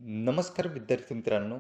नमस्कार विद्यार्थी मित्रांनो,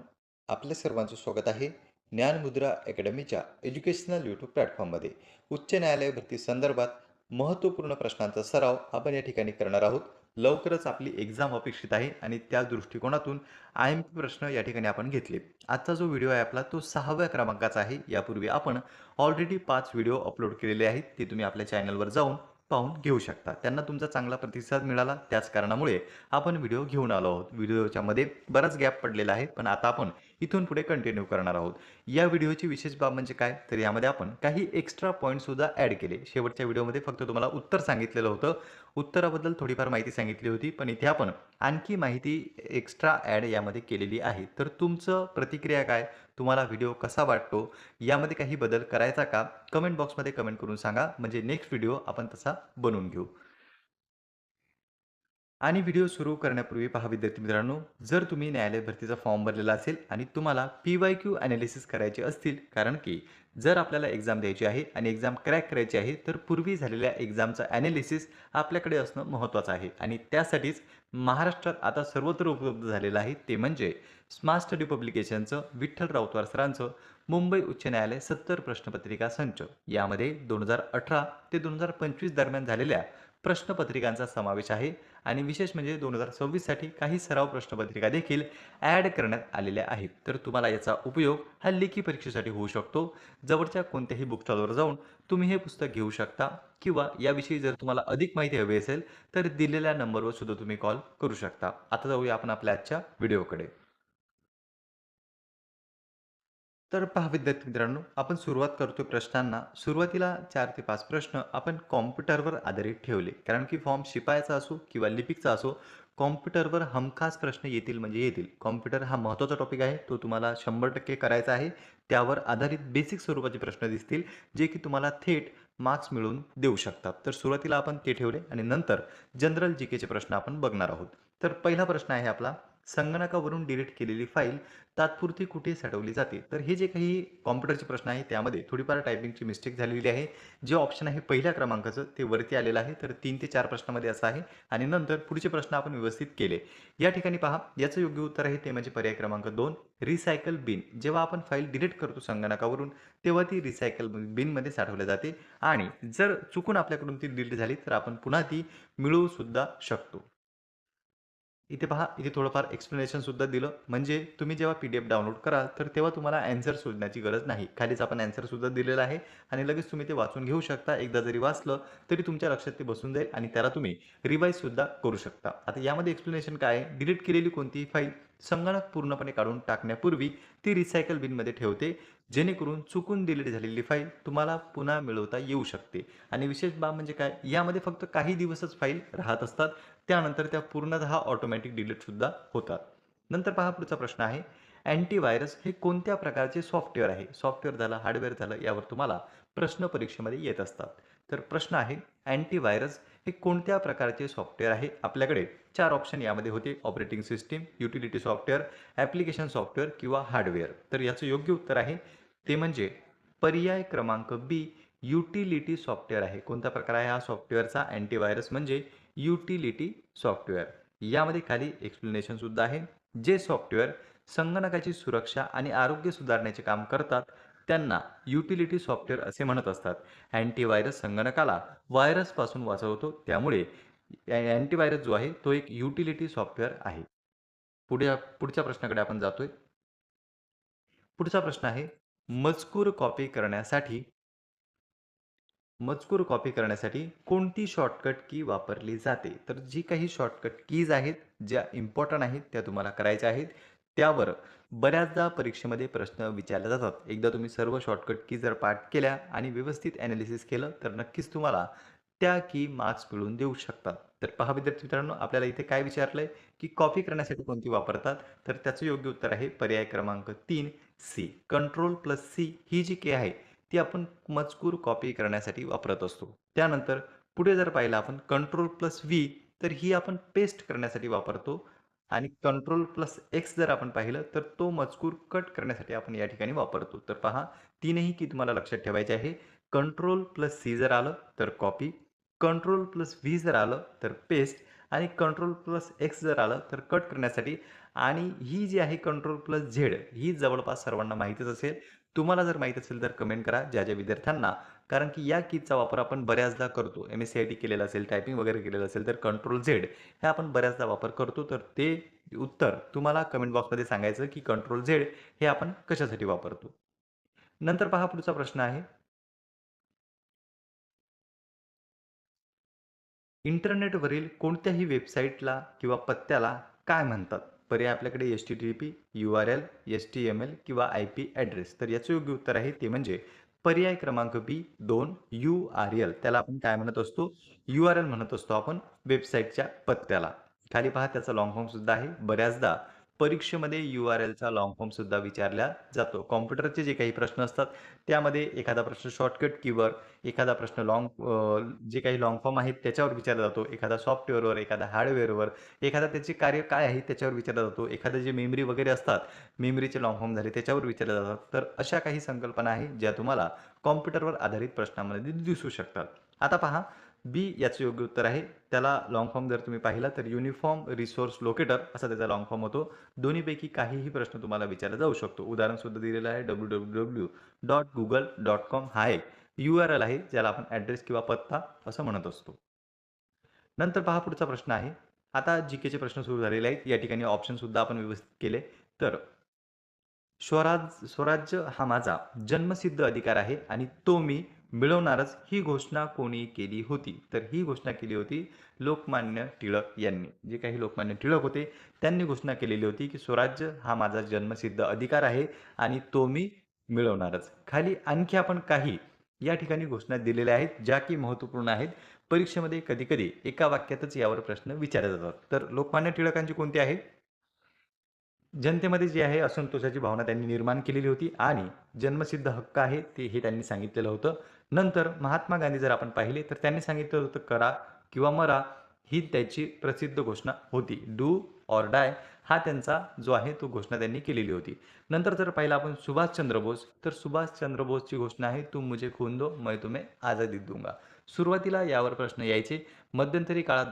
आपल्या सर्वांचं स्वागत आहे ज्ञानमुद्रा अकॅडमीच्या एज्युकेशनल यूट्यूब प्लॅटफॉर्ममध्ये. उच्च न्यायालय भरती संदर्भात महत्त्वपूर्ण प्रश्नांचा सराव आपण या ठिकाणी करणार आहोत. लवकरच आपली एक्झाम अपेक्षित आहे आणि त्या दृष्टिकोनातून IMP प्रश्न या ठिकाणी आपण घेतले. आजचा जो व्हिडिओ आहे आपला तो 6व्या क्रमांकाचा आहे. यापूर्वी आपण ऑलरेडी 5 व्हिडिओ अपलोड केलेले आहेत. ते तुम्ही आपल्या चॅनलवर जाऊन पाहून घेऊ शकता. त्यांना तुमचा चांगला प्रतिसाद मिळाला, त्याच कारणामुळे आपण व्हिडिओ घेऊन आलो आहोत. व्हिडिओच्या मध्ये बराच गॅप पडलेला आहे, पण आता आपण इथून पुढे कंटिन्यू करणार आहोत. या व्हिडिओची विशेष बाब म्हणजे काय, तर यामध्ये आपण काही एक्स्ट्रा पॉइंट सुद्धा ॲड केले. शेवटच्या व्हिडिओमध्ये फक्त तुम्हाला उत्तर सांगितलेलं होतं. उत्तराबद्दल थोडीफार माहिती सांगितली होती, पण इथे आपण आणखी माहिती एक्स्ट्रा ॲड यामध्ये केलेली आहे. तर तुमचं प्रतिक्रिया काय? तुम्हाला व्हिडिओ कसा वाटतो? यामध्ये काही बदल करायचा का? कमेंट बॉक्समध्ये कमेंट करून सांगा, म्हणजे नेक्स्ट व्हिडिओ आपण तसा बनवून घेऊ. आणि व्हिडिओ सुरू करण्यापूर्वी पहा विद्यार्थी मित्रांनो, जर तुम्ही न्यायालय भरतीचा फॉर्म भरलेला असेल आणि तुम्हाला PYQ ॲनालिसिस करायचे असतील, कारण की जर आपल्याला एक्झाम द्यायची आहे आणि एक्झाम क्रॅक करायची आहे, तर पूर्वी झालेल्या एक्झामचं ॲनालिसिस आपल्याकडे असणं महत्त्वाचं आहे. आणि त्यासाठीच महाराष्ट्रात आता सर्वत्र उपलब्ध झालेलं आहे, ते म्हणजे स्मार्ट स्टडी पब्लिकेशनचं विठ्ठल राऊतवार सरांचं मुंबई उच्च न्यायालय 70 प्रश्नपत्रिका संच. यामध्ये 2018 ते 2025 दरम्यान झालेल्या प्रश्नपत्रिकांचा समावेश आहे. आणि विशेष म्हणजे 2026 साठी काही सराव प्रश्नपत्रिका देखील ॲड करण्यात आलेल्या आहेत. तर तुम्हाला याचा उपयोग हा लेखी परीक्षेसाठी होऊ शकतो. जवळच्या कोणत्याही बुक स्टॉलवर जाऊन तुम्ही हे पुस्तक घेऊ शकता, किंवा याविषयी जर तुम्हाला अधिक माहिती हवी असेल तर दिलेल्या नंबरवर सुद्धा तुम्ही कॉल करू शकता. आता जाऊया आपण आपल्या आजच्या व्हिडिओकडे. तर पहा विद्यार्थी मित्रांनो, आपण सुरुवात करतोय प्रश्नांना. सुरुवातीला 4 ते 5 प्रश्न आपण कॉम्प्युटरवर आधारित ठेवले. कारण की फॉर्म शिपायाचा असो किंवा लिपिकचा असो, कॉम्प्युटरवर हमखास प्रश्न येतील म्हणजे येतील. कॉम्प्युटर हा महत्त्वाचा टॉपिक आहे. तो तुम्हाला 100% करायचा आहे. त्यावर आधारित बेसिक स्वरूपाचे प्रश्न दिसतील, जे की तुम्हाला थेट मार्क्स मिळवून देऊ शकतात. तर सुरुवातीला आपण ते ठेवले आणि नंतर जनरल जी प्रश्न आपण बघणार आहोत. तर पहिला प्रश्न आहे आपला, संगणकावरून डिलीट केलेली फाईल तात्पुरती कुठे साठवली जाते? तर हे जे काही कॉम्प्युटरचे प्रश्न आहे त्यामध्ये थोडीफार टायपिंगची मिस्टेक झालेली आहे. जे ऑप्शन आहे पहिल्या क्रमांकाचं ते वरती आलेलं आहे. तर 3 ते 4 प्रश्नामध्ये असं आहे आणि नंतर पुढचे प्रश्न आपण व्यवस्थित केले. या ठिकाणी पहा, याचं योग्य उत्तर आहे ते म्हणजे पर्याय क्रमांक 2, रिसायकल बिन. जेव्हा आपण फाईल डिलीट करतो संगणकावरून, तेव्हा ती रिसायकल बिनमध्ये साठवली जाते आणि जर चुकून आपल्याकडून ती डिलीट झाली तर आपण पुन्हा ती मिळवू सुद्धा शकतो. इथे पहा, इथे थोडंफार एक्सप्लेनेशन सुद्धा दिलं. म्हणजे तुम्ही जेव्हा PDF डाउनलोड कराल, तर तेव्हा तुम्हाला ॲन्सर शोधण्याची गरज नाही. खालीच आपण ॲन्सर सुद्धा दिलेला आहे आणि लगेच तुम्ही ते वाचून घेऊ शकता. एकदा जरी वाचलं, तरी तुमच्या लक्षात ते बसून जाईल आणि त्याला तुम्ही रिवाईज सुद्धा करू शकता. आता यामध्ये एक्सप्लेनेशन काय आहे? डिलीट केलेली कोणतीही फाईल संगणक पूर्णपणे काढून टाकण्यापूर्वी ती रिसायकल बिनमध्ये ठेवते, जेणेकरून चुकून डिलीट झालेली फाईल तुम्हाला पुन्हा मिळवता येऊ शकते. आणि विशेष बाब म्हणजे काय? यामध्ये फक्त काही दिवसच फाईल राहत असतात. त्यानंतर त्या पूर्णतः ऑटोमॅटिक डिलीट सुद्धा होतात. नंतर पहा पुढचा प्रश्न आहे, अँटीव्हायरस हे कोणत्या प्रकारचे सॉफ्टवेअर आहे? सॉफ्टवेअर झालं, हार्डवेअर झालं, यावर तुम्हाला प्रश्न परीक्षेमध्ये येत असतात. तर प्रश्न आहे, अँटीव्हायरस हे कोणत्या प्रकारचे सॉफ्टवेअर आहे? आपल्याकडे 4 ऑप्शन यामध्ये होते, operating system, utility software, application software किंवा हार्डवेअर. तर याचं योग्य उत्तर आहे ते म्हणजे पर्याय क्रमांक बी, युटिलिटी सॉफ्टवेअर आहे. कोणता प्रकार आहे हा सॉफ्टवेअरचा? अँटीव्हायरस म्हणजे युटिलिटी सॉफ्टवेअर. यामध्ये खाली एक्सप्लेनेशन सुद्धा आहे. जे सॉफ्टवेअर संगणकाची सुरक्षा आणि आरोग्य सुधारण्याचे काम करतात, त्यांना युटिलिटी सॉफ्टवेअर असे म्हणत असतात. अँटीव्हायरस संगणकाला व्हायरसपासून वाचवतो. त्यामुळे अँटीव्हायरस जो आहे तो एक युटिलिटी सॉफ्टवेअर आहे. पुढच्या प्रश्नाकडे आपण जातोय. पुढचा प्रश्न आहे, मजकूर कॉपी करण्यासाठी मजकूर कॉपी करण्यासाठी कोणती शॉर्टकट की वापरली जाते? तर जी काही शॉर्टकट कीज आहेत, ज्या इम्पोर्टंट आहेत, त्या तुम्हाला करायच्या आहेत. त्यावर बऱ्याचदा परीक्षेमध्ये प्रश्न विचारले जातात. एकदा तुम्ही सर्व शॉर्टकट की जर पाठ केल्या आणि व्यवस्थित ॲनालिसिस केलं, तर नक्कीच तुम्हाला त्या की मार्क्स मिळवून देऊ शकतात. तर पहा विद्यार्थी मित्रांनो, आपल्याला इथे काय विचारलंय, की कॉपी करण्यासाठी कोणती वापरतात? तर त्याचं योग्य उत्तर आहे पर्याय क्रमांक 3, सी. Ctrl+C ही जी की आहे, ती आपण मजकूर कॉपी करण्यासाठी वापरत असतो. त्यानंतर पुढे जर पाहिलं आपण Ctrl+V, तर ही आपण पेस्ट करण्यासाठी वापरतो आणि Ctrl+X जर आपण पाहिलं तर तो मजकूर कट करण्यासाठी आपण या ठिकाणी वापरतो. तर पहा, तीनही की तुम्हाला लक्षात ठेवायचे आहे. Ctrl+C जर आलं तर कॉपी, Ctrl+V जर आलं तर पेस्ट आणि कंट्रोल प्लस एक्स जर आलं तर कट करण्यासाठी आणि ही जी आहे कंट्रोल प्लस झेड ही जवळपास सर्वांना माहीतच असेल. तुम्हाला जर माहीत असेल तर कमेंट करा ज्या विद्यार्थ्यांना. कारण की या कीजचा वापर आपण बऱ्याचदा करतो. एम-एस-सी-आय-टी केलेलं असेल, टायपिंग वगैरे केलेलं असेल तर कंट्रोल झेड हे आपण बऱ्याचदा वापर करतो. तर ते उत्तर तुम्हाला कमेंट बॉक्समध्ये सांगायचं की कंट्रोल झेड हे आपण कशासाठी वापरतो. नंतर पहा पुढचा प्रश्न आहे. इंटरनेटवरील कोणत्याही वेबसाईटला किंवा पत्त्याला काय म्हणतात? पर्याय आपल्याकडे एच-टी-टी-पी, यू-आर-एल, एच-टी-एम-एल किंवा आय-पी ॲड्रेस. तर याचं योग्य उत्तर आहे ते म्हणजे पर्याय क्रमांक बी 2 यू-आर-एल. त्याला आपण काय म्हणत असतो? यू-आर-एल म्हणत असतो आपण वेबसाईटच्या पत्त्याला. खाली पहा त्याचा लाँग फॉर्म सुद्धा आहे. बऱ्याचदा परीक्षेमध्ये यू-आर-एलचा लाँग फॉर्म सुद्धा विचारला जातो. कॉम्प्युटरचे जे काही प्रश्न असतात त्यामध्ये एखादा प्रश्न शॉर्टकट कीवर, एखादा प्रश्न जे काही लाँग फॉर्म आहेत त्याच्यावर विचारला जातो. एखादा सॉफ्टवेअरवर, एखादा हार्डवेअरवर, एखादा त्याचे कार्य काय आहे त्याच्यावर विचारला जातो. एखादं जे मेमरी वगैरे असतात, मेमरीचे लाँग फॉर्म झाले त्याच्यावर विचारले जातात. तर अशा काही संकल्पना आहेत ज्या तुम्हाला कॉम्प्युटरवर आधारित प्रश्नांमध्ये दिसू शकतात. आता पहा बी याचं योग्य उत्तर आहे. त्याला लाँग फॉर्म जर तुम्ही पाहिला तर युनिफॉर्म रिसोर्स लोकेटर असा त्याचा लाँग फॉर्म होतो. दोन्हीपैकी काहीही प्रश्न तुम्हाला विचारला जाऊ शकतो. उदाहरण सुद्धा दिलेलं आहे www.google.com हा एक यू-आर-एल आहे, ज्याला आपण ॲड्रेस किंवा पत्ता असं म्हणत असतो. नंतर पहा पुढचा प्रश्न आहे. आता जी-केचे प्रश्न सुरू झालेले आहेत. या ठिकाणी ऑप्शनसुद्धा आपण व्यवस्थित केले. तर स्वराज्य हा माझा जन्मसिद्ध अधिकार आहे आणि तो मी मिळवणारच ही घोषणा कोणी केली होती? तर ही घोषणा केली होती लोकमान्य टिळक यांनी. जे काही लोकमान्य टिळक होते, त्यांनी घोषणा केलेली होती, की स्वराज्य हा माझा जन्मसिद्ध अधिकार आहे आणि तो मी मिळवणारच. खाली आणखी आपण काही या ठिकाणी घोषणा दिलेल्या आहेत, ज्या की महत्त्वपूर्ण आहेत. परीक्षेमध्ये कधी-कधी एका वाक्यातच यावर प्रश्न विचारले जातात. तर लोकमान्य टिळकांची कोणती आहे? जनतेमध्ये जी आहे असंतोषाची भावना त्यांनी निर्माण केलेली होती आणि जन्मसिद्ध हक्क आहे ते हे त्यांनी सांगितलेलं होतं. नंतर महात्मा गांधी जर आपण पाहिले तर त्यांनी सांगितलं होतं करा किंवा मरा ही त्याची प्रसिद्ध घोषणा होती. डू ऑर डाय हा त्यांचा जो आहे तो घोषणा त्यांनी केलेली होती. नंतर जर पाहिलं आपण सुभाषचंद्र बोस तर सुभाषचंद्र बोसची घोषणा आहे तुम मुझे खून दो मैं तुम्हें आझादी दूंगा. सुरुवातीला यावर प्रश्न यायचे. मध्यंतरी काळात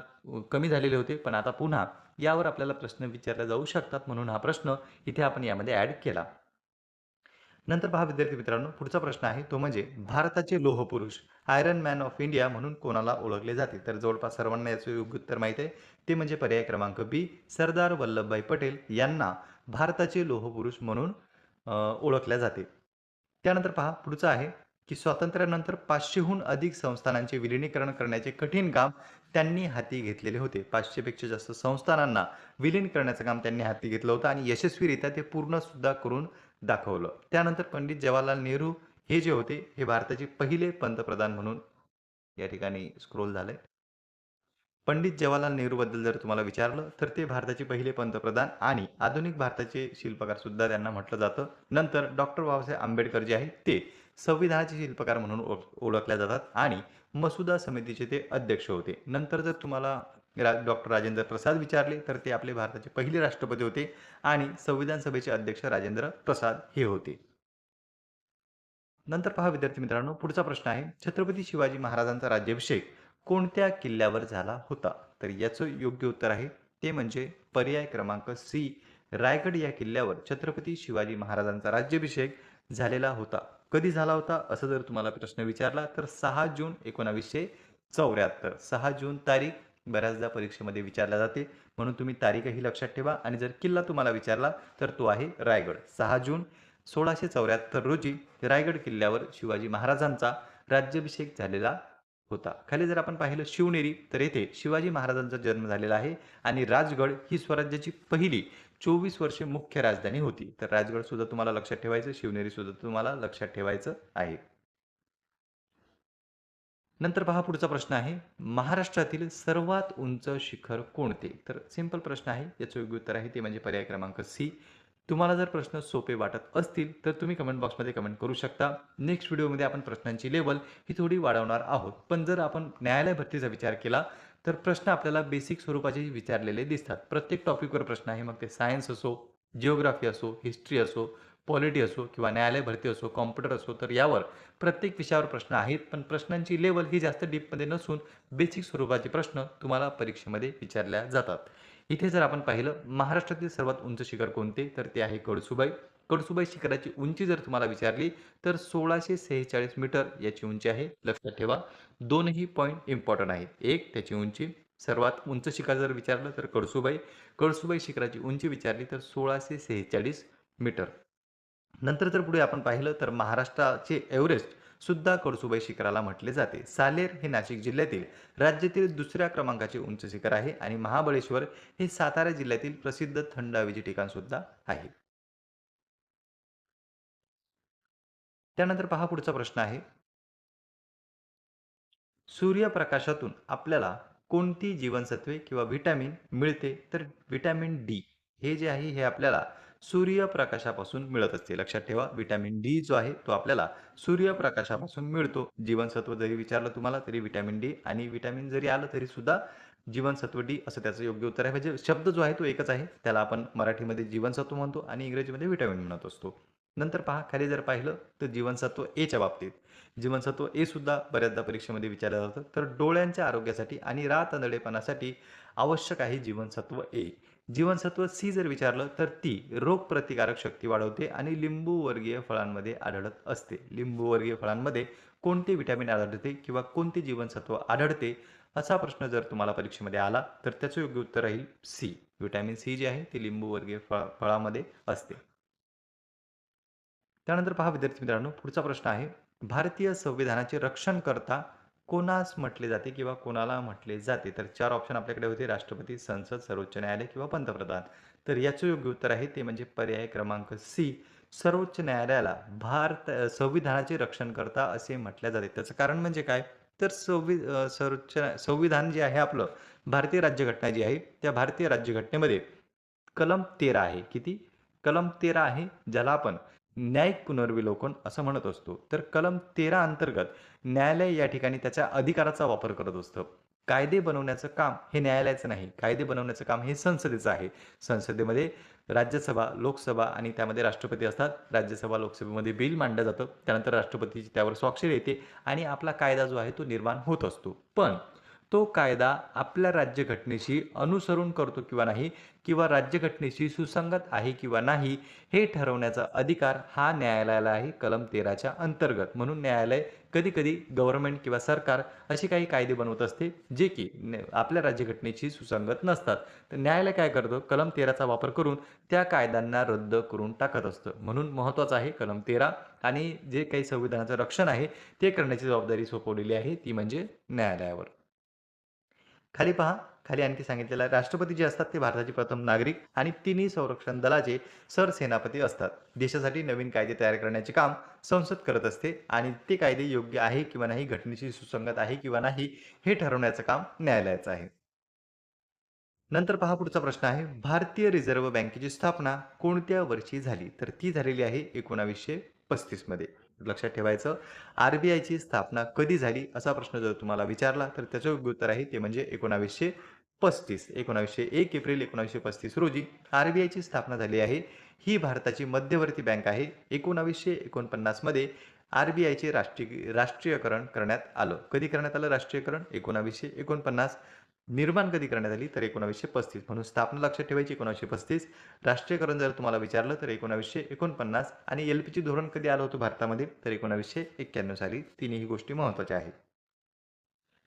कमी झालेले होते पण आता पुन्हा यावर आपल्याला प्रश्न विचारले जाऊ शकतात म्हणून हा प्रश्न इथे आपण यामध्ये ॲड केला. नंतर पहा विद्यार्थी मित्रांनो, पुढचा प्रश्न आहे तो म्हणजे भारताचे लोहपुरुष, आयरन मॅन ऑफ इंडिया म्हणून कोणाला ओळखले जाते? तर जवळपास सर्वांना याचं योग्य उत्तर माहीत आहे. ते म्हणजे पर्याय क्रमांक बी, सरदार वल्लभभाई पटेल यांना भारताचे लोहपुरुष म्हणून ओळखल्या जाते. त्यानंतर पहा पुढचं आहे, की स्वातंत्र्यानंतर 500हून अधिक संस्थानांचे विलिनीकरण करण्याचे कठीण काम त्यांनी हाती घेतलेले होते. 500 पेक्षा जास्त संस्थानांना विलीन करण्याचं काम त्यांनी हाती घेतलं होतं आणि यशस्वीरित्या ते पूर्ण सुद्धा करून दाखवलं. त्यानंतर पंडित जवाहरलाल नेहरू हे जे होते, हे भारताचे पहिले पंतप्रधान म्हणून या ठिकाणी स्क्रोल झालंय. पंडित जवाहरलाल नेहरूबद्दल जर तुम्हाला विचारलं, तर ते भारताचे पहिले पंतप्रधान आणि आधुनिक भारताचे शिल्पकार सुद्धा त्यांना म्हटलं जातं. नंतर डॉक्टर बाबासाहेब आंबेडकर जे आहेत, ते संविधानाचे शिल्पकार म्हणून ओळखल्या जातात आणि मसुदा समितीचे ते अध्यक्ष होते. नंतर जर तुम्हाला डॉक्टर राजेंद्र प्रसाद विचारले, तर ते आपले भारताचे पहिले राष्ट्रपती होते आणि संविधान सभेचे अध्यक्ष राजेंद्र प्रसाद हे होते. नंतर पहा विद्यार्थी मित्रांनो, पुढचा प्रश्न आहे, छत्रपती शिवाजी महाराजांचा राज्याभिषेक कोणत्या किल्ल्यावर झाला होता? तर याचं योग्य उत्तर आहे ते म्हणजे पर्याय क्रमांक सी, रायगड या किल्ल्यावर छत्रपती शिवाजी महाराजांचा राज्याभिषेक झालेला होता. कधी झाला होता असं जर तुम्हाला प्रश्न विचारला तर 6 जून 1974. 6 जून तारीख बऱ्याचदा परीक्षेमध्ये विचारल्या जाते म्हणून तुम्ही तारीखही लक्षात ठेवा आणि जर किल्ला तुम्हाला विचारला तर तो आहे रायगड. 6 जून 1674 रोजी रायगड किल्ल्यावर शिवाजी महाराजांचा राज्याभिषेक झालेला होता. खाली जर आपण पाहिलं शिवनेरी, तर येथे शिवाजी महाराजांचा जन्म झालेला आहे आणि राजगड ही स्वराज्याची पहिली 24 वर्षे मुख्य राजधानी होती. तर राजगड सुद्धा तुम्हाला लक्षात ठेवायचं, शिवनेरी सुद्धा तुम्हाला लक्षात ठेवायचं आहे. नंतर पहा पुढचा प्रश्न आहे, महाराष्ट्रातील सर्वात उंच शिखर कोणते? तर सिंपल प्रश्न आहे. याचं योग्य उत्तर आहे ते म्हणजे पर्याय क्रमांक सी. तुम्हाला जर प्रश्न सोपे वाटत असतील, तर तुम्ही कमेंट बॉक्समध्ये कमेंट करू शकता. नेक्स्ट व्हिडिओमध्ये आपण प्रश्नांची लेव्हल ही थोडी वाढवणार आहोत. पण जर आपण न्यायालय भरतीचा विचार केला, तर प्रश्न आपल्याला बेसिक स्वरूपाचे विचारलेले दिसतात. प्रत्येक टॉपिकवर प्रश्न आहे. मग ते सायन्स असो, जिओग्राफी असो, हिस्ट्री असो, पॉलिटी असो किंवा न्यायालय भरती असो, कॉम्प्युटर असो, तर यावर प्रत्येक विषयावर प्रश्न आहेत. पण प्रश्नांची लेव्हल ही जास्त डीपमध्ये नसून बेसिक स्वरूपाचे प्रश्न तुम्हाला परीक्षेमध्ये विचारल्या जातात. इथे जर आपण पाहिलं महाराष्ट्रातील सर्वात उंच शिखर कोणते? तर ते आहे कळसुबाई. कळसुबाई शिखराची उंची जर तुम्हाला विचारली तर 1646 मीटर याची उंची आहे. लक्षात ठेवा. दोनही पॉइंट इम्पोर्टंट आहेत. एक त्याची उंची, सर्वात उंच शिखर जर विचारलं तर कळसुबाई. कळसुबाई शिखराची उंची विचारली तर 1646 मीटर. नंतर जर पुढे आपण पाहिलं तर महाराष्ट्राचे एव्हरेस्ट सुद्धा कळसुबाई शिखराला म्हटले जाते. सालेर हे नाशिक जिल्ह्यातील राज्यातील दुसऱ्या क्रमांकाचे उंच शिखर आहे आणि महाबळेश्वर हे सातारा जिल्ह्यातील प्रसिद्ध थंड हवेचे ठिकाण सुद्धा आहे. त्यानंतर पहा पुढचा प्रश्न आहे, सूर्यप्रकाशातून आपल्याला कोणती जीवनसत्वे किंवा व्हिटॅमिन मिळते? तर व्हिटॅमिन डी हे जे आहे हे आपल्याला सूर्यप्रकाशापासून मिळत असते. लक्षात ठेवा व्हिटॅमिन डी जो आहे तो आपल्याला सूर्यप्रकाशापासून मिळतो. जीवनसत्व जरी विचारलं तुम्हाला तरी व्हिटॅमिन डी आणि व्हिटॅमिन जरी आलं तरी सुद्धा जीवनसत्व डी असं त्याचं योग्य उत्तर आहे. म्हणजे शब्द जो आहे तो एकच आहे. त्याला आपण मराठीमध्ये जीवनसत्व म्हणतो आणि इंग्रजीमध्ये व्हिटॅमिन म्हणत असतो. नंतर पहा खाली जर पाहिलं तर जीवनसत्व एच्या बाबतीत जीवनसत्व ए सुद्धा बऱ्याचदा परीक्षेमध्ये विचारलं जातं. तर डोळ्यांच्या आरोग्यासाठी आणि रातअंधळेपणासाठी आवश्यक आहे जीवनसत्व ए. जीवनसत्व सी जर विचारलं तर ती रोगप्रतिकारक शक्ती वाढवते आणि लिंबूवर्गीय फळांमध्ये आढळत असते. लिंबूवर्गीय फळांमध्ये कोणते व्हिटॅमिन आढळते किंवा कोणते जीवनसत्व आढळते असा प्रश्न जर तुम्हाला परीक्षेमध्ये आला तर त्याचं योग्य उत्तर राहील सी. व्हिटॅमिन सी जे आहे ते लिंबूवर्गीय फळामध्ये असते. त्यानंतर पहा विद्यार्थी मित्रांनो, पुढचा प्रश्न आहे, भारतीय संविधानाचे रक्षणकर्ता कोणास म्हटले जाते किंवा कोणाला म्हटले जाते? तर 4 ऑप्शन आपल्याकडे होते राष्ट्रपती, संसद, सर्वोच्च न्यायालय किंवा पंतप्रधान. तर याचं योग्य उत्तर आहे ते म्हणजे पर्याय क्रमांक सी. सर्वोच्च न्यायालयाला संविधानाचे रक्षणकर्ता असे म्हटले जाते. त्याचं कारण म्हणजे काय? तर सर्वोच्च संविधान जे आहे आपलं, भारतीय राज्यघटना जी आहे, त्या भारतीय राज्यघटनेमध्ये कलम 13 आहे. किती? कलम 13 आहे, ज्याला आपण न्यायिक पुनर्विलोकन असं म्हणत असतो. तर कलम 13 अंतर्गत न्यायालय या ठिकाणी त्याच्या अधिकाराचा वापर करत असतं. कायदे बनवण्याचं काम हे न्यायालयाचं नाही. कायदे बनवण्याचं काम हे संसदेचं आहे. संसदेमध्ये राज्यसभा, लोकसभा आणि त्यामध्ये राष्ट्रपती असतात. राज्यसभा, लोकसभेमध्ये बिल मांडलं जातं. त्यानंतर राष्ट्रपतीची त्यावर स्वाक्षरी येते आणि आपला कायदा जो आहे तो निर्माण होत असतो. पण तो कायदा आपल्या राज्यघटनेशी अनुसरून करतो किंवा नाही किंवा राज्यघटनेशी सुसंगत आहे किंवा नाही हे ठरवण्याचा अधिकार हा न्यायालयाला आहे कलम 13च्या अंतर्गत. म्हणून न्यायालय कधी-कधी गव्हर्नमेंट किंवा सरकार असे काही कायदे बनवत असते, जे की आपल्या राज्यघटनेशी सुसंगत नसतात. तर न्यायालय काय करतं, कलम 13चा वापर करून त्या कायद्यांना रद्द करून टाकत असतं. म्हणून महत्त्वाचं आहे कलम 13 आणि जे काही संविधानाचं रक्षण आहे, ते करण्याची जबाबदारी सोपवलेली आहे, ती म्हणजे न्यायालयावर. खाली पहा, खाली आणखी सांगितलेलं आहे, राष्ट्रपती जे असतात ते भारताचे प्रथम नागरिक आणि तिन्ही संरक्षण दलाचे सरसेनापती असतात. देशासाठी नवीन कायदे तयार करण्याचे काम संसद करत असते आणि ते कायदे योग्य आहे किंवा नाही, घटनेशी सुसंगत आहे किंवा नाही, हे ठरवण्याचं काम न्यायालयाचं आहे. नंतर पहा पुढचा प्रश्न आहे, भारतीय रिझर्व्ह बँकेची स्थापना कोणत्या वर्षी झाली? तर ती झालेली आहे 1935 मध्ये. लक्षात ठेवायचं, आर-बी-आयची स्थापना कधी झाली? असा प्रश्न जर तुम्हाला विचारला, तर त्याचं योग्य उत्तर आहे ते म्हणजे 1935. 1 एप्रिल 1935 रोजी आर-बी-आयची स्थापना झाली आहे. ही भारताची मध्यवर्ती बँक आहे. 1949 मध्ये आर-बी-आयचे राष्ट्रीयकरण करण्यात आलं. कधी करण्यात आलं राष्ट्रीयकरण? 1949. निर्माण कधी करण्यात आली? तर 1935. म्हणून स्थापना लक्षात ठेवायची 1935. राष्ट्रीयकरण जर तुम्हाला विचारलं तर 1949 आणि एल-पी-जी धोरण कधी आलं होतं भारतामध्ये? तर 1991 साली. तिन्ही गोष्टी महत्त्वाच्या आहेत.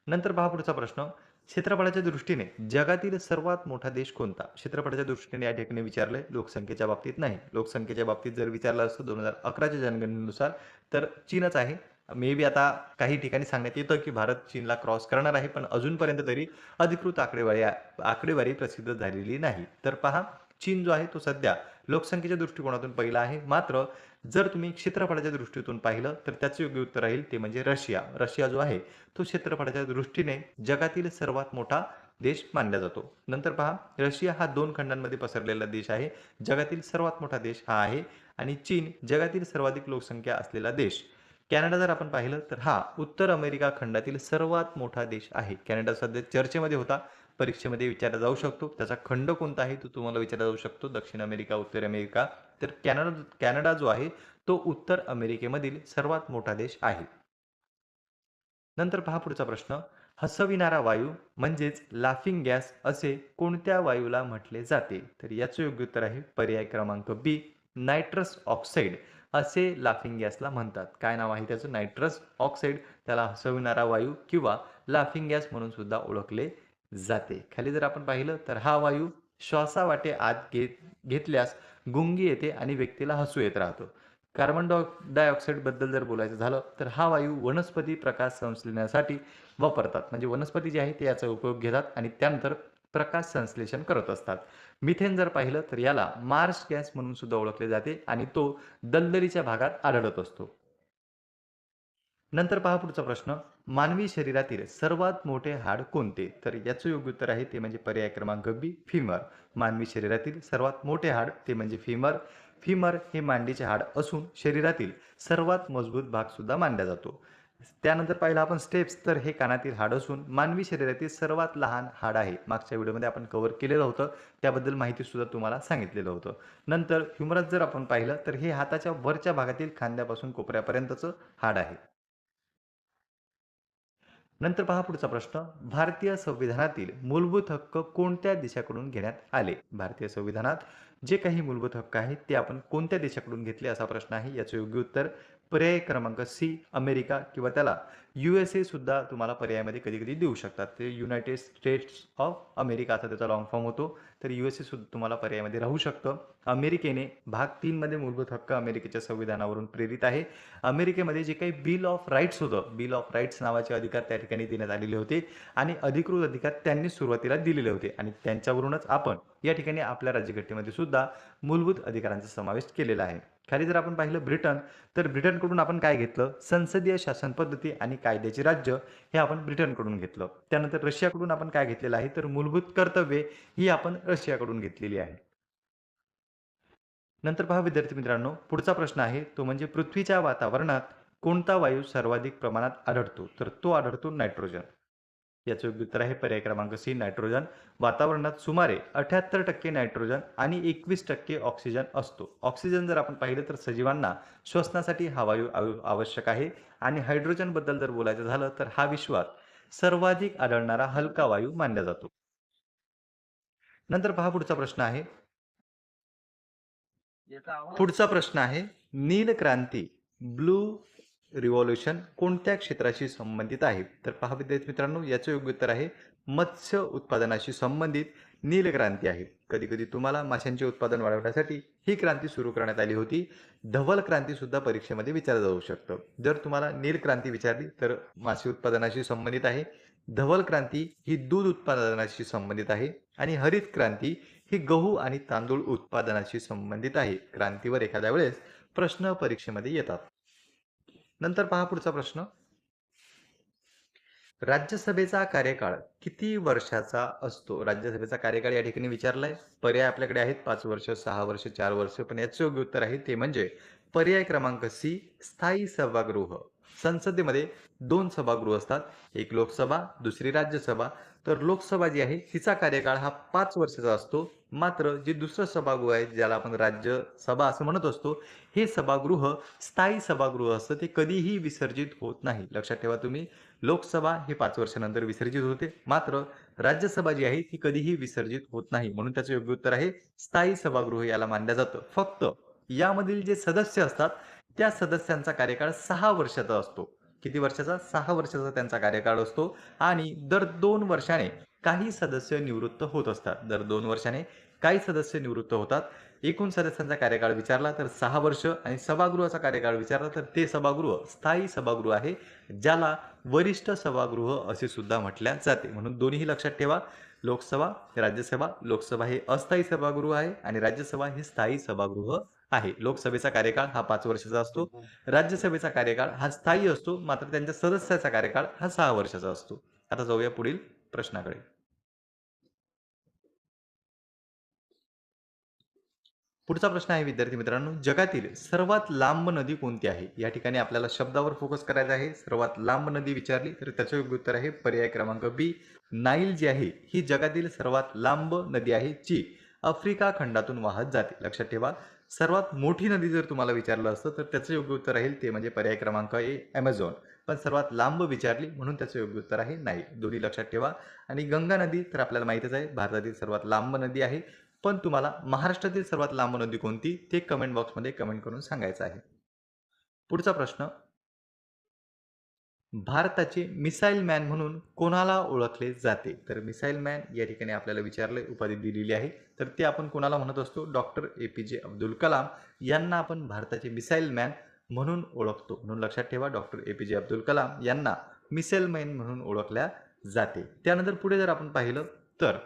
नंतर पहा पुढचा प्रश्न. क्षेत्रफळाच्या दृष्टीने जगातील सर्वात मोठा देश कोणता? क्षेत्रफळाच्या दृष्टीने या ठिकाणी विचारलंय, लोकसंख्येच्या बाबतीत नाही. लोकसंख्येच्या बाबतीत जर विचारलं असतं 2011च्या जनगणनेनुसार तर चीनच आहे. मे बी आता काही ठिकाणी सांगण्यात येतं, की भारत चीनला क्रॉस करणार आहे, पण अजूनपर्यंत तरी अधिकृत आकडेवारी प्रसिद्ध झालेली नाही. तर पहा, चीन जो आहे तो सध्या लोकसंख्येच्या दृष्टिकोनातून पहिला आहे. मात्र जर तुम्ही क्षेत्रफळाच्या दृष्टीतून पाहिलं तर त्याचं योग्य उत्तर राहील ते म्हणजे रशिया. रशिया जो आहे तो क्षेत्रफळाच्या दृष्टीने जगातील सर्वात मोठा देश मानला जातो. नंतर पहा, रशिया हा 2 खंडांमध्ये पसरलेला देश आहे. जगातील सर्वात मोठा देश हा आहे आणि चीन जगातील सर्वाधिक लोकसंख्या असलेला देश. कॅनडा जर आपण पाहिलं तर हा उत्तर अमेरिका खंडातील सर्वात मोठा देश आहे. कॅनडा सध्या चर्चेमध्ये होता, परीक्षेमध्ये विचारला जाऊ शकतो. त्याचा खंड कोणता आहे तो तुम्हाला विचारला जाऊ शकतो. दक्षिण अमेरिका, उत्तर अमेरिका. तर कॅनडा जो आहे तो उत्तर अमेरिकेमधील सर्वात मोठा देश आहे. नंतर पहा पुढचा प्रश्न. हसविणारा वायू म्हणजेच लाफिंग गॅस असे कोणत्या वायूला म्हटले जाते? तर याचं योग्य उत्तर आहे पर्याय क्रमांक बी, नायट्रस ऑक्साईड असे लाफिंग गॅसला म्हणतात. काय नाव आहे त्याचं? Nitrous oxide. त्याला हसविणारा वायू किंवा लाफिंग गॅस म्हणून सुद्धा ओळखले जाते. खाली जर आपण पाहिलं तर हा वायू श्वासावाटे आत घेतल्यास गुंगी येते आणि व्यक्तीला हसू येत राहतं. कार्बन डायऑक्साईडबद्दल जर बोलायचं झालं, तर हा वायू वनस्पती प्रकाश संश्लेषणासाठी वापरतात. म्हणजे वनस्पती जे आहे ते याचा उपयोग घेतात आणि त्यानंतर प्रकाश संश्लेषण करत असतात. मिथेन जर पाहिलं तर याला मार्स गॅस म्हणून सुद्धा ओळखले जाते आणि तो दलदलीच्या भागात आढळत असतो. नंतर पहा पुढचा प्रश्न. मानवी शरीरातील सर्वात मोठे हाड कोणते? तर याचं योग्य उत्तर आहे ते म्हणजे पर्याय क्रमांक बी, फिमर. मानवी शरीरातील सर्वात मोठे हाड ते म्हणजे फिमर. फिमर हे मांडीचे हाड असून शरीरातील सर्वात मजबूत भाग सुद्धा मानला जातो. त्यानंतर पाहिलं आपण स्टेप्स, तर हे कानातील हाड असून मानवी शरीरातील सर्वात लहान हाड आहे. मागच्या व्हिडिओमध्ये आपण कव्हर केलेलं होतं. त्याबद्दल माहिती सुद्धा तुम्हाला सांगितलेलं होतं. नंतर ह्युमरस जर आपण पाहिलं तर हे हाताच्या वरच्या भागातील खांद्यापासून कोपऱ्यापर्यंतचं हाड आहे. नंतर पहा पुढचा प्रश्न. भारतीय संविधानातील मूलभूत हक्क कोणत्या देशाकडून घेण्यात आले? भारतीय संविधानात जे काही मूलभूत हक्क आहेत ते आपण कोणत्या देशाकडून घेतले असा प्रश्न आहे. याचे योग्य उत्तर पर्याय क्रमांक सी, अमेरिका किंवा त्याला USA सुद्धा तुम्हाला पर्यायामध्ये कधी-कधी देऊ शकतात. ते युनायटेड स्टेट्स ऑफ अमेरिका असा त्याचा लाँग फॉर्म होतो. तर USA सुद्धा तुम्हाला पर्यायामध्ये राहू शकतं. अमेरिकेने भाग 3 मध्ये मूलभूत हक्क अमेरिकेच्या संविधानावरून प्रेरित आहे. अमेरिकेमध्ये जे काही बिल ऑफ राईट्स होतं, बिल ऑफ राईट्स नावाचे अधिकार त्या ठिकाणी देण्यात आलेले होते आणि अधिकृत अधिकार त्यांनी सुरुवातीला दिलेले होते आणि त्यांच्यावरूनच आपण या ठिकाणी आपल्या राज्यघटनेमध्ये सुद्धा मूलभूत अधिकारांचा समावेश केलेला आहे. खाली जर आपण पाहिलं ब्रिटन, तर ब्रिटनकडून आपण काय घेतलं? संसदीय शासन पद्धती आणि कायद्याचे राज्य हे आपण ब्रिटनकडून घेतलं. त्यानंतर रशियाकडून आपण काय घेतलेलं आहे? तर मूलभूत कर्तव्ये ही आपण रशियाकडून घेतलेली आहे. नंतर पहा विद्यार्थी मित्रांनो, पुढचा प्रश्न आहे तो म्हणजे पृथ्वीच्या वातावरणात कोणता वायू सर्वाधिक प्रमाणात आढळतो? तर तो आढळतो नायट्रोजन. याचं योग्य उत्तर आहे पर्याय क्रमांक सी, नायट्रोजन. वातावरणात सुमारे 78% नायट्रोजन आणि 21% ऑक्सिजन असतो. ऑक्सिजन जर आपण पाहिलं तर सजीवांना श्वसनासाठी हा वायू आवश्यक आहे आणि हायड्रोजनबद्दल जर बोलायचं झालं तर हा विश्वात सर्वाधिक आढळणारा हलका वायू मानला जातो. नंतर पहा पुढचा प्रश्न आहे. पुढचा प्रश्न आहे, नील क्रांती, ब्लू रिव्होल्यूशन कोणत्या क्षेत्राशी संबंधित आहे? तर पहा विद्यार्थी मित्रांनो, याचं योग्य उत्तर आहे मत्स्य उत्पादनाशी संबंधित नील क्रांती आहे. कधी कधी तुम्हाला माशांचे उत्पादन वाढवण्यासाठी ही क्रांती सुरू करण्यात आली होती. धवल क्रांती सुद्धा परीक्षेमध्ये विचारलं जाऊ शकतं. जर तुम्हाला नील क्रांती विचारली तर मासे उत्पादनाशी संबंधित आहे. धवल क्रांती ही दूध उत्पादनाशी संबंधित आहे आणि हरित क्रांती ही गहू आणि तांदूळ उत्पादनाशी संबंधित आहे. क्रांतीवर एखाद्या वेळेस प्रश्न परीक्षेमध्ये येतात. नंतर पहा पुढचा प्रश्न. राज्यसभेचा कार्यकाळ किती वर्षाचा असतो? राज्यसभेचा कार्यकाळ या ठिकाणी विचारलाय. पर्याय आपल्याकडे आहेत 5 वर्ष, 6 वर्ष, 4 वर्ष. पण याचं योग्य उत्तर आहे ते म्हणजे पर्याय क्रमांक सी, स्थायी सभागृह. संसदेमध्ये 2 सभागृह असतात. एक लोकसभा, दुसरी राज्यसभा. तर लोकसभा जी आहे तिचा कार्यकाळ हा 5 वर्षाचा असतो. मात्र जे दुसरं सभागृह आहे ज्याला आपण राज्यसभा असं म्हणत असतो, हे सभागृह स्थायी सभागृह असतं. ते कधीही विसर्जित होत नाही. लक्षात ठेवा तुम्ही. लोकसभा ही 5 वर्षानंतर विसर्जित होते. मात्र राज्यसभा जी आहे ती कधीही विसर्जित होत नाही. म्हणून त्याचं योग्य उत्तर आहे स्थायी सभागृह याला मानलं जातं. फक्त यामधील जे सदस्य असतात, त्या सदस्यांचा कार्यकाळ 6 वर्षाचा असतो. किती वर्षाचा? 6 वर्षाचा त्यांचा कार्यकाळ असतो आणि दर 2 वर्षाने काही सदस्य निवृत्त होत असतात. दर 2 वर्षाने काही सदस्य निवृत्त होतात. एकूण सदस्यांचा कार्यकाळ विचारला तर 6 वर्ष आणि सभागृहाचा कार्यकाळ विचारला तर ते सभागृह स्थायी सभागृह आहे, ज्याला वरिष्ठ सभागृह असे सुद्धा म्हटल्या जाते. म्हणून दोन्ही लक्षात ठेवा. लोकसभा, राज्यसभा. लोकसभा हे अस्थायी सभागृह आहे आणि राज्यसभा हे स्थायी सभागृह आहे. लोकसभेचा कार्यकाळ हा 5 वर्षाचा असतो. राज्यसभेचा कार्यकाळ हा स्थायी असतो, मात्र त्यांच्या सदस्याचा कार्यकाळ हा 6 वर्षाचा असतो. आता जाऊया पुढील प्रश्नाकडे. पुढचा प्रश्न आहे विद्यार्थी मित्रांनो, जगातील सर्वात लांब नदी कोणती आहे? या ठिकाणी आपल्याला शब्दावर फोकस करायचा आहे. सर्वात लांब नदी विचारली तर त्याचं योग्य उत्तर आहे पर्याय क्रमांक बी, नाईल जी आहे ही जगातील सर्वात लांब नदी आहे, जी आफ्रिका खंडातून वाहत जाते. लक्षात ठेवा, सर्वात मोठी नदी जर तुम्हाला विचारलं असतं तर त्याचं योग्य उत्तर राहील ते म्हणजे पर्याय क्रमांक ए, ॲमेझॉन. पण सर्वात लांब विचारली म्हणून त्याचं योग्य उत्तर आहे नाईल. दोन्ही लक्षात ठेवा. आणि गंगा नदी तर आपल्याला माहितच आहे भारतातील सर्वात लांब नदी आहे. पण तुम्हाला महाराष्ट्रातील सर्वात लांब नदी कोणती ते कमेंट बॉक्समध्ये कमेंट करून सांगायचं आहे. पुढचा प्रश्न, भारताचे मिसाईल मॅन म्हणून कोणाला ओळखले जाते? तर मिसाईल मॅन या ठिकाणी आपल्याला विचारले उपाधी दिलेली आहे. तर ते आपण कोणाला म्हणत असतो? डॉक्टर ए-पी-जे अब्दुल कलाम यांना आपण भारताचे मिसाईल मॅन म्हणून ओळखतो. म्हणून लक्षात ठेवा, डॉक्टर ए-पी-जे अब्दुल कलाम यांना मिसाईल मॅन म्हणून ओळखल्या जाते. त्यानंतर पुढे जर आपण पाहिलं तर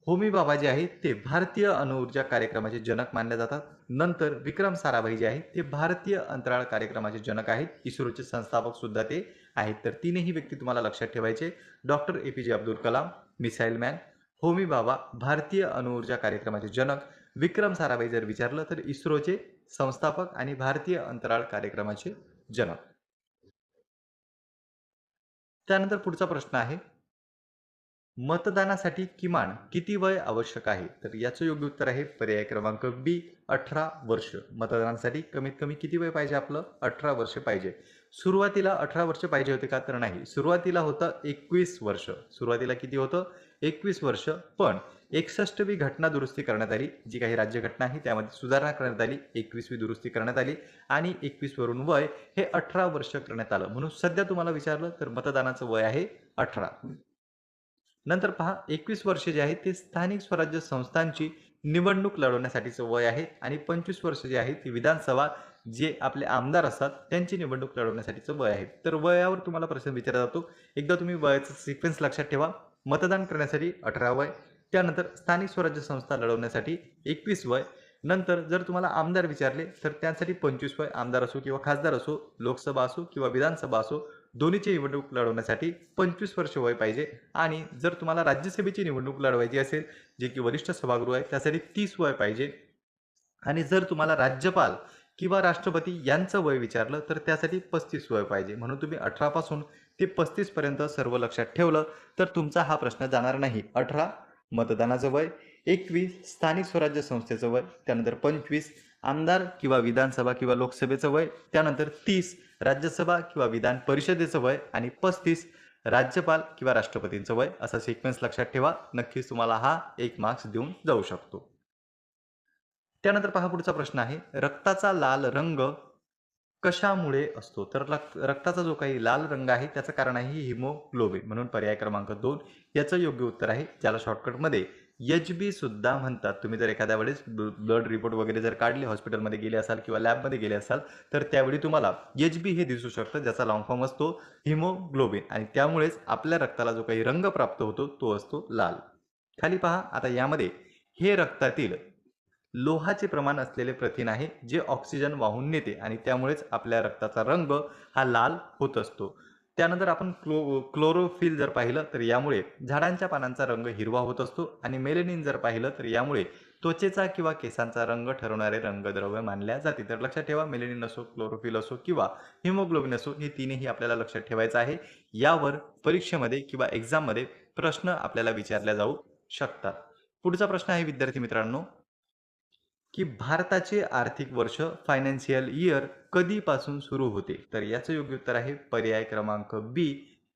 होमी बाबा जे आहेत ते भारतीय अणुऊर्जा कार्यक्रमाचे जनक मानले जातात. नंतर विक्रम साराभाई जे आहेत ते भारतीय अंतराळ कार्यक्रमाचे जनक आहेत. इस्रोचे संस्थापक सुद्धा ते आहेत. तर तीनही व्यक्ती तुम्हाला लक्षात ठेवायचे. Doctor APJ Abdul Kalam, missile man, Homi Bhabha भारतीय अणुऊर्जा कार्यक्रमाचे जनक, विक्रम साराभाई जर विचारलं तर इस्रोचे संस्थापक आणि भारतीय अंतराळ कार्यक्रमाचे जनक. त्यानंतर पुढचा प्रश्न आहे, मतदानासाठी किमान किती वय आवश्यक आहे? तर याचं योग्य उत्तर आहे पर्याय क्रमांक बी, 18 वर्ष. मतदानासाठी कमीत कमी किती वय पाहिजे आपलं? 18 वर्ष पाहिजे. सुरुवातीला 18 वर्ष पाहिजे होते का? तर नाही. सुरुवातीला होतं 21 वर्ष. सुरुवातीला किती होतं? 21 वर्ष. पण 61वी घटना दुरुस्ती करण्यात आली. जी काही राज्यघटना आहे त्यामध्ये सुधारणा करण्यात आली. 21वी दुरुस्ती करण्यात आली आणि 21 वरून वय हे 18 वर्ष करण्यात आलं. म्हणून सध्या तुम्हाला विचारलं तर मतदानाचं वय आहे 18. नंतर पहा, 21 वर्ष जे आहे ते स्थानिक स्वराज्य संस्थांची निवडणूक लढवण्यासाठीचं वय आहे आणि 25 वर्ष जे आहे ते विधानसभा जे आपले आमदार असतात त्यांची निवडणूक लढवण्यासाठीचं वय आहे. तर वयावर तुम्हाला प्रश्न विचारला जातो. एकदा तुम्ही वयाचा सिक्वेन्स लक्षात ठेवा. मतदान करण्यासाठी 18 वय, त्यानंतर स्थानिक स्वराज्य संस्था लढवण्यासाठी 21 वय, नंतर जर तुम्हाला आमदार विचारले तर त्यासाठी 25 वय, आमदार असो किंवा खासदार असो, लोकसभा असो किंवा विधानसभा असो, दोन्हीची निवडणूक लढवण्यासाठी 25 वर्ष वय पाहिजे. आणि जर तुम्हाला राज्यसभेची निवडणूक लढवायची असेल, जे की वरिष्ठ सभागृह आहे, त्यासाठी 30 वय पाहिजे. आणि जर तुम्हाला राज्यपाल किंवा राष्ट्रपती यांचं वय विचारलं तर त्यासाठी 35 वय पाहिजे. म्हणून तुम्ही 18 पासून ते 35 पर्यंत सर्व लक्षात ठेवलं तर तुमचा हा प्रश्न जाणार नाही. 18 मतदानाचं वय, 21 स्थानिक स्वराज्य संस्थेचं वय, त्यानंतर 25 आमदार किंवा विधानसभा किंवा लोकसभेचं वय, त्यानंतर 30 राज्यसभा किंवा विधान परिषदेचं वय आणि 35 राज्यपाल किंवा राष्ट्रपतींचं वय. असा सिक्वेन्स लक्षात ठेवा. नक्कीच तुम्हाला हा 1 मार्क्स देऊन जाऊ शकतो. त्यानंतर पहा पुढचा प्रश्न आहे, रक्ताचा लाल रंग कशामुळे असतो? तर रक्ताचा जो काही लाल रंग आहे त्याचं कारण आहे हिमोग्लोबिन. म्हणून पर्याय क्रमांक 2 याचं योग्य उत्तर आहे, ज्याला शॉर्टकटमध्ये एच-बी सुद्धा म्हणतात. तुम्ही जर एखाद्या वेळेस ब्लड रिपोर्ट वगैरे जर काढले, हॉस्पिटलमध्ये गेले असाल किंवा लॅबमध्ये गेले असाल तर त्यावेळी तुम्हाला एच-बी हे दिसू शकतं, ज्याचा लॉंग फॉर्म असतो हिमोग्लोबिन आणि त्यामुळेच आपल्या रक्ताला जो काही रंग प्राप्त होतो तो असतो लाल. खाली पहा, आता यामध्ये हे रक्तातील लोहाचे प्रमाण असलेले प्रथिन आहे जे ऑक्सिजन वाहून नेते आणि त्यामुळेच आपल्या रक्ताचा रंग हा लाल होत असतो. त्यानंतर आपण क्लोरोफिल जर पाहिलं तर यामुळे झाडांच्या पानांचा रंग हिरवा होत असतो आणि मेलेनिन जर पाहिलं तर यामुळे त्वचेचा किंवा केसांचा रंग ठरवणारे रंगद्रव्य मानल्या जाते. तर लक्षात ठेवा, मेलेनिन असो, क्लोरोफिल असो किंवा हिमोग्लोबिन असो, हे तीनही आपल्याला लक्षात ठेवायचं आहे. यावर परीक्षेमध्ये किंवा एक्झाममध्ये प्रश्न आपल्याला विचारल्या जाऊ शकतात. पुढचा प्रश्न आहे विद्यार्थी मित्रांनो, की भारताचे आर्थिक वर्ष फायनान्शियल इयर कधीपासून सुरू होते? तर याचं योग्य उत्तर आहे पर्याय क्रमांक बी,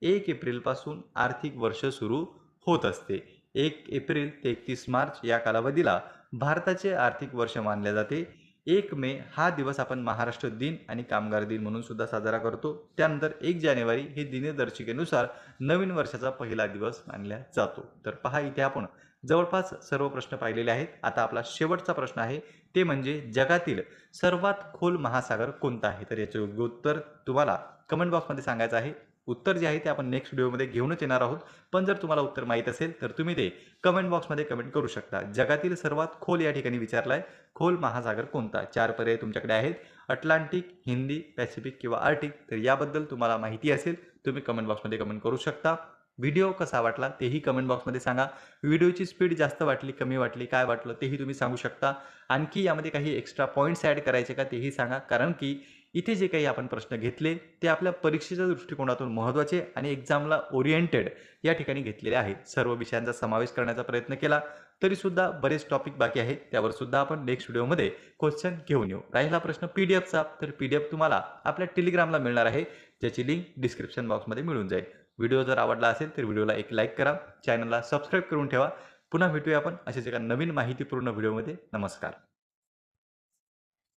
1 एप्रिलपासून आर्थिक वर्ष सुरू होत असते. 1 एप्रिल ते 31 मार्च या कालावधीला भारताचे आर्थिक वर्ष मानले जाते. 1 मे हा दिवस आपण महाराष्ट्र दिन आणि कामगार दिन म्हणून सुद्धा साजरा करतो. त्यानंतर 1 जानेवारी हे दिनदर्शिकेनुसार नवीन वर्षाचा पहिला दिवस मानला जातो. तर पहा, इथे आपण जवळपास सर्व प्रश्न पाहिलेले आहेत. आता आपला शेवटचा प्रश्न आहे, ते म्हणजे जगातील सर्वात खोल महासागर कोणता आहे? तर याचे योग्य उत्तर तुम्हाला कमेंट बॉक्समध्ये सांगायचं आहे. उत्तर जे आहे ते आपण नेक्स्ट व्हिडिओमध्ये घेऊनच येणार आहोत. पण जर तुम्हाला उत्तर माहीत असेल तर तुम्ही ते कमेंट बॉक्समध्ये कमेंट करू शकता. जगातील सर्वात खोल या ठिकाणी विचारला आहे, खोल महासागर कोणता? 4 पर्याय तुमच्याकडे आहेत, अटलांटिक, हिंदी, पॅसिफिक किंवा आर्टिक. तर याबद्दल तुम्हाला माहिती असेल तुम्ही कमेंट बॉक्समध्ये कमेंट करू शकता. व्हिडिओ कसा वाटला तेही कमेंट बॉक्समध्ये सांगा. व्हिडिओची स्पीड जास्त वाटली, कमी वाटली, काय वाटलं तेही तुम्ही सांगू शकता. आणखी यामध्ये काही एक्स्ट्रा पॉइंट्स ॲड करायचे का तेही सांगा. कारण की इथे जे काही आपण प्रश्न घेतले ते आपल्या परीक्षेच्या दृष्टिकोनातून महत्त्वाचे आणि एक्झामला ओरिएंटेड या ठिकाणी घेतलेले आहेत. सर्व विषयांचा समावेश करण्याचा प्रयत्न केला, तरीसुद्धा बरेच टॉपिक बाकी आहेत. त्यावर सुद्धा आपण नेक्स्ट व्हिडिओमध्ये क्वेश्चन घेऊन येऊ. राहिला प्रश्न पी-डी-एफचा, तर पी-डी-एफ तुम्हाला आपल्या टेलिग्रामला मिळणार आहे, ज्याची लिंक डिस्क्रिप्शन बॉक्समध्ये मिळून जाईल. व्हिडिओ जर आवडला असेल तर व्हिडिओला एक लाईक करा, चॅनलला सबस्क्राईब करून ठेवा. पुन्हा भेटूया आपण अशाच एका नवीन माहितीपूर्ण व्हिडिओमध्ये. नमस्कार.